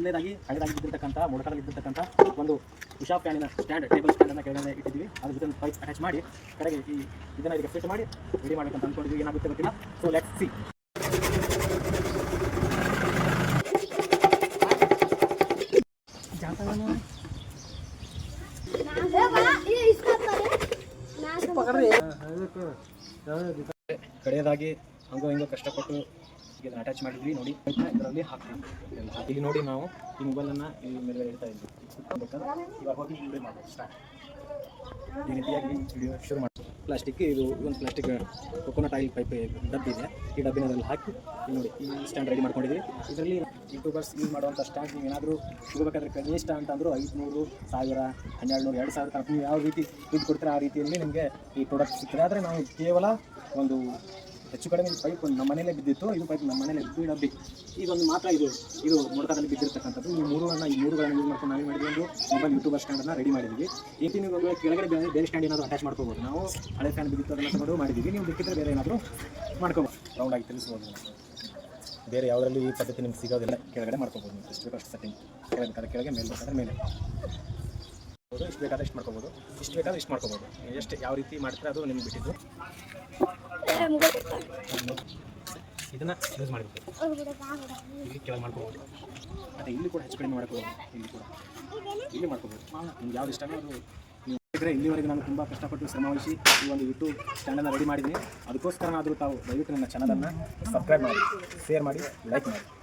ಒಳ್ಳೆಯದಾಗಿ ಹಳೆದಾಗಿ ಬಿದ್ದಿರ್ತಕ್ಕಂಥ ಮೊಳಕಾಲಲ್ಲಿ ಇದ್ದಿರ್ತಕ್ಕಂಥ ಒಂದು Usha ಫ್ಯಾನಿನ stand table ಸ್ಟ್ಯಾಂಡನ್ನು ಕೆಳಗಡೆ ಇಟ್ಟಿದ್ದೀವಿ. ಅದ್ರ ಜೊತೆ ಪೈಪ್ ಅಟ್ಯಾಚ್ ಮಾಡಿ ಕಡೆಗೆ ಇದನ್ನು ಇದಕ್ಕೆ ಫಿಟ್ ಮಾಡಿ ರೆಡಿ ಮಾಡಬೇಕಂತ ಅಂದ್ಕೊಂಡಿದ್ವಿ. ಏನಾಗುತ್ತೆ ಗೊತ್ತಿಲ್ಲ. So let's see. ಕಡೆಯದಾಗಿ ಹಂಗೋ ಹಿಂಗೋ ಕಷ್ಟಪಟ್ಟು ಇದನ್ನು ಅಟ್ಯಾಚ್ ಮಾಡಿದ್ವಿ. ನೋಡಿ ಇದರಲ್ಲಿ ಹಾಕ್ತೀವಿ. ಇಲ್ಲಿ ನೋಡಿ ನಾವು ಈ ಮೊಬೈಲನ್ನು ಈ ಮೇಲೆ ಇಡ್ತಾ ಇದ್ವಿ. ಇವಾಗ ಹೋಗಿ ವಿಡಿಯೋ ಮಾಡೋದು ಸ್ಟಾರ್ಟ್. ಈ ರೀತಿಯಾಗಿ ವಿಡಿಯೋ ಶುರು ಮಾಡಿ. ಪ್ಲಾಸ್ಟಿಕ್ ಇದು ಒಂದು ಪ್ಲಾಸ್ಟಿಕ್ ಕೊಕೊನಟ್ ಆಯಿಲ್ ಪೈಪ್ ಡಬ್ಬಿದೆ. ಈ ಡಬ್ಬಿನಲ್ಲಿ ಹಾಕಿ ನೋಡಿ ಈ ಸ್ಟ್ಯಾಂಡ್ ರೆಡಿ ಮಾಡ್ಕೊಂಡಿದ್ವಿ. ಇದರಲ್ಲಿ ಯೂಟ್ಯೂಬರ್ಸ್ ಯೂಸ್ ಮಾಡುವಂಥ ಸ್ಟ್ಯಾಂಡ್ ನೀವು ಏನಾದರೂ ಸಿಗಬೇಕಾದ್ರೆ ಕನಿಷ್ಠ ಅಂತಂದರೂ 500, 1000, 1200, 2000 ತನಕ ನೀವು ಯಾವ ರೀತಿ ದುಡ್ಡು ಕೊಡ್ತೀರ ಆ ರೀತಿಯಲ್ಲಿ ನಿಮಗೆ ಈ ಪ್ರಾಡಕ್ಟ್ ಸಿಗ್ತದೆ. ಆದರೆ ನಾವು ಕೇವಲ ಒಂದು ಹೆಚ್ಚು ಕಡಿಮೆ ಪೈಪ್ ನಮ್ಮ ಮನೆಯಲ್ಲೇ ಬಿದ್ದಿತ್ತು. ಇದು ಪೈಪ್ ನಮ್ಮ ಮನೇಲಿ ಬಿದ್ದು ಡಬ್ಬಿ ಇದೊಂದು ಮಾತ್ರ ಇದು ಮೊಳಕಾದಲ್ಲಿ ಬಿದ್ದಿರ್ತಕ್ಕಂಥದ್ದು. ಈ ಮೂರುಗಳನ್ನು ಯೂಸ್ ಮಾಡ್ಕೊಂಡು ನಾವೇ ಮಾಡಿದ್ವಿ. ಒಂದು ಮೊಬೈಲ್ ಯೂಟ್ಯೂಬರ್ ಸ್ಟ್ಯಾಂಡನ್ನು ರೆಡಿ ಮಾಡಿದ್ವಿ. ಈ ರೀತಿ ನೀವು ಕೆಳಗಡೆ ಬೇರೆ ಸ್ಟ್ಯಾಂಡ್ ಏನಾದರೂ ಅಟ್ಯಾಚ್ ಮಾಡ್ಕೋಬೋದು. ನಾವು ಹಳೆ ಫ್ಯಾನ್ ಬಿದ್ದಿತ್ತು ಅದನ್ನು ತಗೊಂಡು ಮಾಡಿದ್ದೀವಿ. ನೀವು ಬೇಕಿದ್ದರೆ ಬೇರೆ ಏನಾದರೂ ಮಾಡ್ಕೋಬೋದು. ರೌಂಡಾಗಿ ತಿಳಿಸ್ಬೋದು. ಬೇರೆ ಯಾವುದರಲ್ಲಿ ಈ ಪದ್ಧತಿ ನಿಮ್ಗೆ ಸಿಗೋದಿಲ್ಲ. ಕೆಳಗಡೆ ಮಾಡ್ಕೋಬೋದು. ನೀವು ಎಷ್ಟು ಬೇಕೋ ಅಷ್ಟು ಸೆಟ್ಟಿಂಗ್ ಕೆಳಗೆ ಮೇಲೆ ಬೇಕಾದ್ರೆ ಮೇಲೆ ಇಷ್ಟು ಬೇಕಾದ್ರೆ ಇಷ್ಟು ಮಾಡ್ಕೋಬೋದು. ಇಷ್ಟು ಬೇಕಾದ್ರೆ ಇಷ್ಟು ಮಾಡ್ಕೋಬೋದು. ಎಷ್ಟು ಯಾವ ರೀತಿ ಮಾಡ್ತಾರೆ ಅದು ನಿಮ್ಗೆ ಬಿಟ್ಟಿದ್ದು. ಇದನ್ನು ಯೂಸ್ ಮಾಡಿಬಿಟ್ಟು ಇಲ್ಲಿ ಕೆಳಗೆ ಮಾಡ್ಕೋಬೋದು. ಮತ್ತು ಇಲ್ಲಿ ಕೂಡ ಹೆಚ್ಚು ಕಡಿಮೆ ಮಾಡ್ಕೋಬೋದು. ಇಲ್ಲಿ ಮಾಡ್ಕೋಬೋದು. ನಿಮ್ಗೆ ಯಾವ್ದು ಇಷ್ಟ ಅದು ನೀವು ಇಲ್ಲಿವರೆಗೆ ನಾನು ತುಂಬ ಕಷ್ಟಪಟ್ಟು ಶ್ರಮವಹಿಸಿ ಈ ಒಂದು ಯೂಟ್ಯೂಬ್ ಚಾನಲ್ನ ರೆಡಿ ಮಾಡಿದ್ದೀನಿ. ಅದಕ್ಕೋಸ್ಕರ ಆದರೂ ತಾವು ದಯವಿಟ್ಟು ನನ್ನ ಚಾನಲನ್ನು ಸಬ್ಸ್ಕ್ರೈಬ್ ಮಾಡಿ, ಶೇರ್ ಮಾಡಿ, ಲೈಕ್ ಮಾಡಿ.